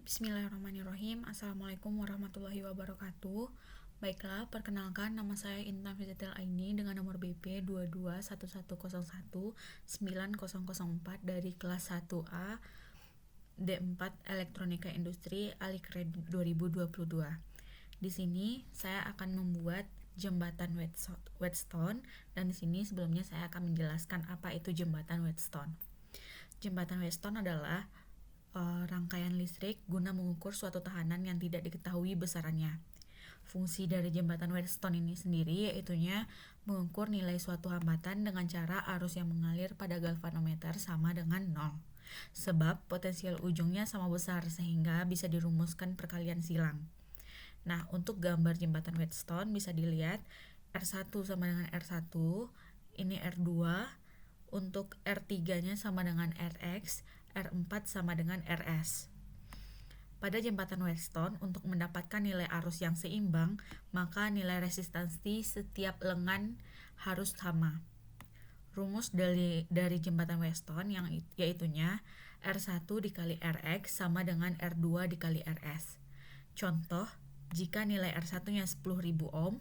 Bismillahirrahmanirrahim. Assalamualaikum warahmatullahi wabarakatuh. Baiklah, perkenalkan nama saya Intan Fizatil Aini dengan nomor BP 2211019004 dari kelas 1A D4 Elektronika Industri Alikred 2022. Di sini saya akan membuat jembatan Whetstone, dan di sini sebelumnya saya akan menjelaskan apa itu jembatan Whetstone. Jembatan Whetstone adalah rangkaian listrik guna mengukur suatu tahanan yang tidak diketahui besarannya. Fungsi dari jembatan Whetstone ini sendiri yaitunya mengukur nilai suatu hambatan dengan cara arus yang mengalir pada galvanometer sama dengan 0. Sebab potensial ujungnya sama besar sehingga bisa dirumuskan perkalian silang. Nah, untuk gambar jembatan Whetstone bisa dilihat R1 sama dengan R1, ini R2, untuk R3-nya sama dengan Rx, R4 sama dengan Rs. Pada jembatan Whetstone, untuk mendapatkan nilai arus yang seimbang, maka nilai resistansi setiap lengan harus sama. Rumus dari jembatan Whetstone yang yaitunya R1 dikali Rx sama dengan R2 dikali Rs. Contoh, jika nilai R1-nya 10.000 ohm,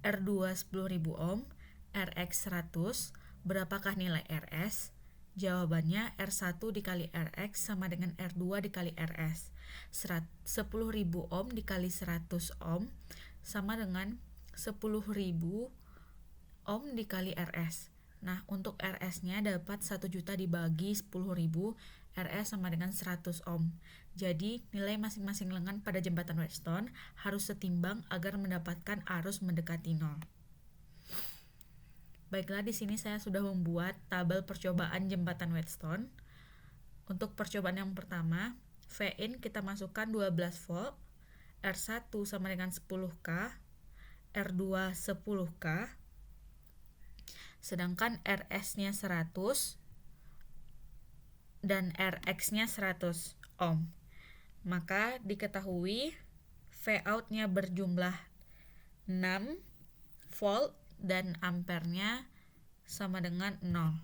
R2 10.000 ohm, Rx 100, berapakah nilai Rs? Jawabannya R1 dikali Rx sama dengan R2 dikali Rs. 10.000 ohm dikali 100 ohm sama dengan 10.000 ohm dikali Rs. Nah, untuk Rs-nya dapat 1 juta dibagi 10.000, Rs sama dengan 100 ohm. Jadi, nilai masing-masing lengan pada jembatan Whetstone harus setimbang agar mendapatkan arus mendekati 0. Baiklah, di sini saya sudah membuat tabel percobaan jembatan Whetstone. Untuk percobaan yang pertama, Vin kita masukkan 12 volt, R1 sama dengan 10K, R2 10K, sedangkan Rs-nya 100 dan Rx-nya 100 ohm. Maka diketahui Vout-nya berjumlah 6 volt dan ampernya sama dengan 0.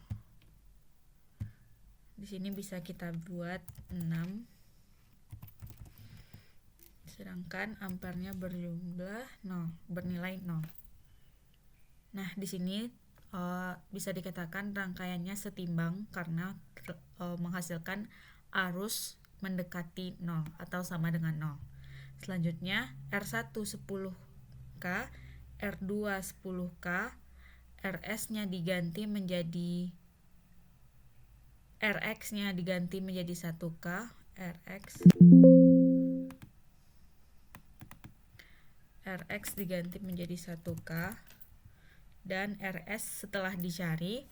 Di sini bisa kita buat 6, sedangkan ampernya berjumlah 0, bernilai 0. Nah, di sini bisa dikatakan rangkaiannya setimbang karena menghasilkan arus mendekati 0 atau sama dengan 0. Selanjutnya R1 10K, R2 10K, Rs-nya diganti menjadi Rx-nya diganti menjadi 1K, Rx diganti menjadi 1K, dan Rs setelah dicari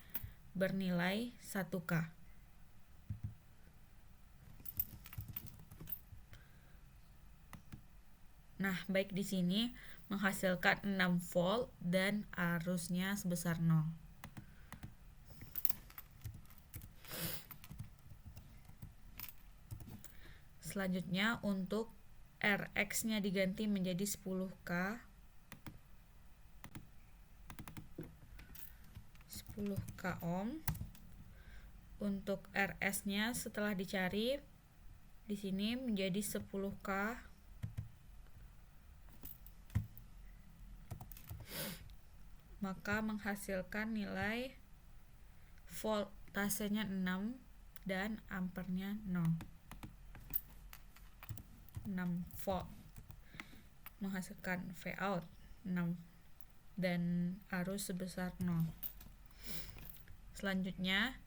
bernilai 1K. Nah, baik di sini menghasilkan 6 volt dan arusnya sebesar 0. Selanjutnya untuk Rx-nya diganti menjadi 10K, 10K ohm. Untuk Rs-nya setelah dicari di sini menjadi 10K, maka menghasilkan nilai voltasenya 6 dan ampernya 0. 6 volt menghasilkan Vout 6 dan arus sebesar 0. Selanjutnya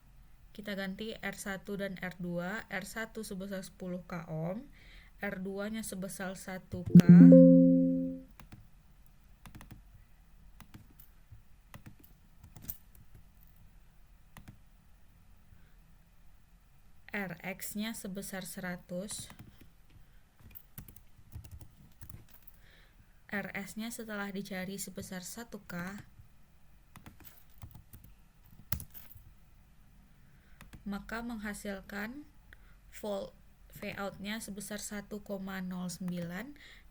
kita ganti R1 dan R2. R1 sebesar 10K ohm, R2-nya sebesar 1K, Rx-nya sebesar 100, Rs-nya setelah dicari sebesar 1K, maka menghasilkan Vout-nya sebesar 1,09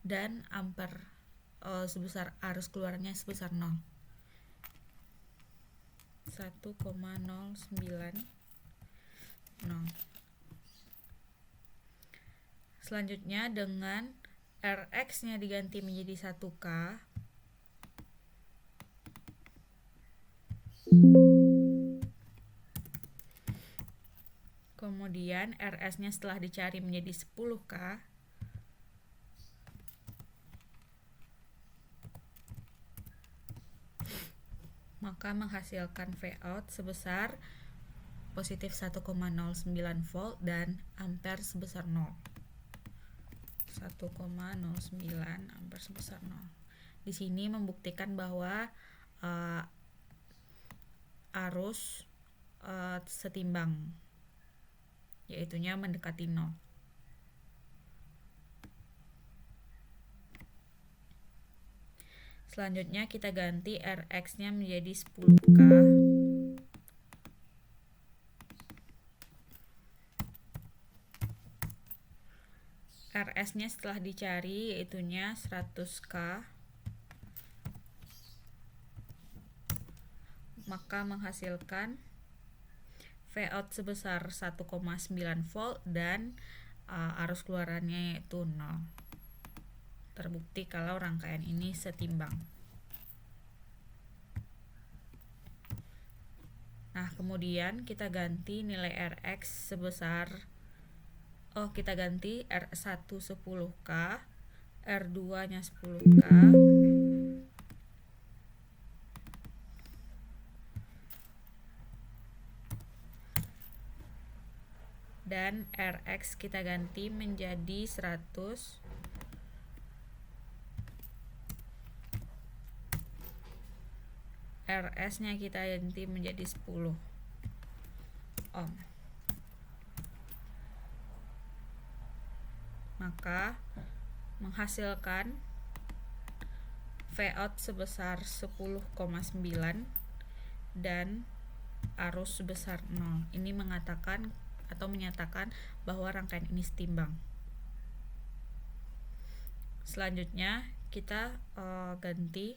dan ampere sebesar arus keluarnya sebesar 0. 1,09 0. Selanjutnya dengan Rx-nya diganti menjadi 1K, kemudian Rs-nya setelah dicari menjadi 10K, maka menghasilkan Vout sebesar positif 1,09 volt dan ampere sebesar 0. 1,09 ampere sebesar 0. Di sini membuktikan bahwa arus setimbang, yaitunya mendekati 0. Selanjutnya kita ganti Rx-nya menjadi 10K. Rs-nya setelah dicari yaitunya 100K, maka menghasilkan Vout sebesar 1,9 volt dan arus keluarannya yaitu 0. Terbukti kalau rangkaian ini setimbang. Nah, kemudian kita ganti nilai Rx sebesar kita ganti R1 10K, R2 nya 10K, dan Rx kita ganti menjadi 100, Rs-nya kita ganti menjadi 10 ohm. Maka menghasilkan Vout sebesar 10,9 dan arus sebesar 0. Ini mengatakan atau menyatakan bahwa rangkaian ini setimbang. Selanjutnya kita ganti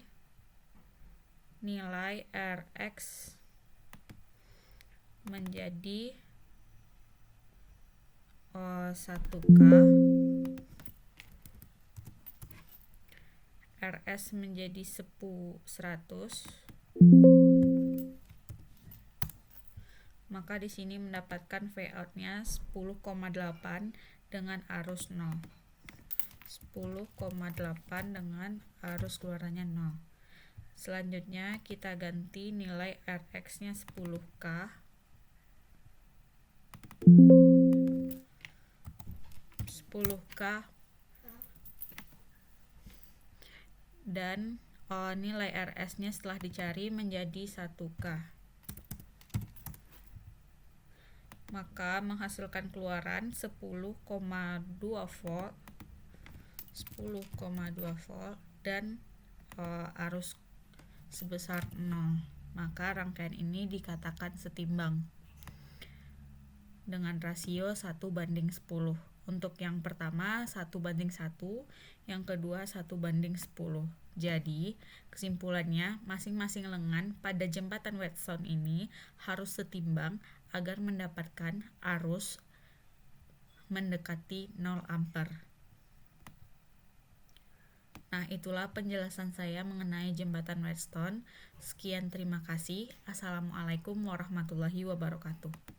nilai Rx menjadi 1K, Rs menjadi 100, maka di sini mendapatkan Vout-nya 10,8 dengan arus 0. 10,8 dengan arus keluarannya 0. Selanjutnya kita ganti nilai Rx-nya 10K, dan nilai Rs-nya setelah dicari menjadi 1K, maka menghasilkan keluaran 10,2 volt dan arus sebesar 0. Maka rangkaian ini dikatakan setimbang dengan rasio 1:10. Untuk yang pertama 1:1, yang kedua 1:10. Jadi kesimpulannya masing-masing lengan pada jembatan Whetstone ini harus setimbang agar mendapatkan arus mendekati 0 ampere. Nah, itulah penjelasan saya mengenai jembatan Whetstone. Sekian, terima kasih. Assalamualaikum warahmatullahi wabarakatuh.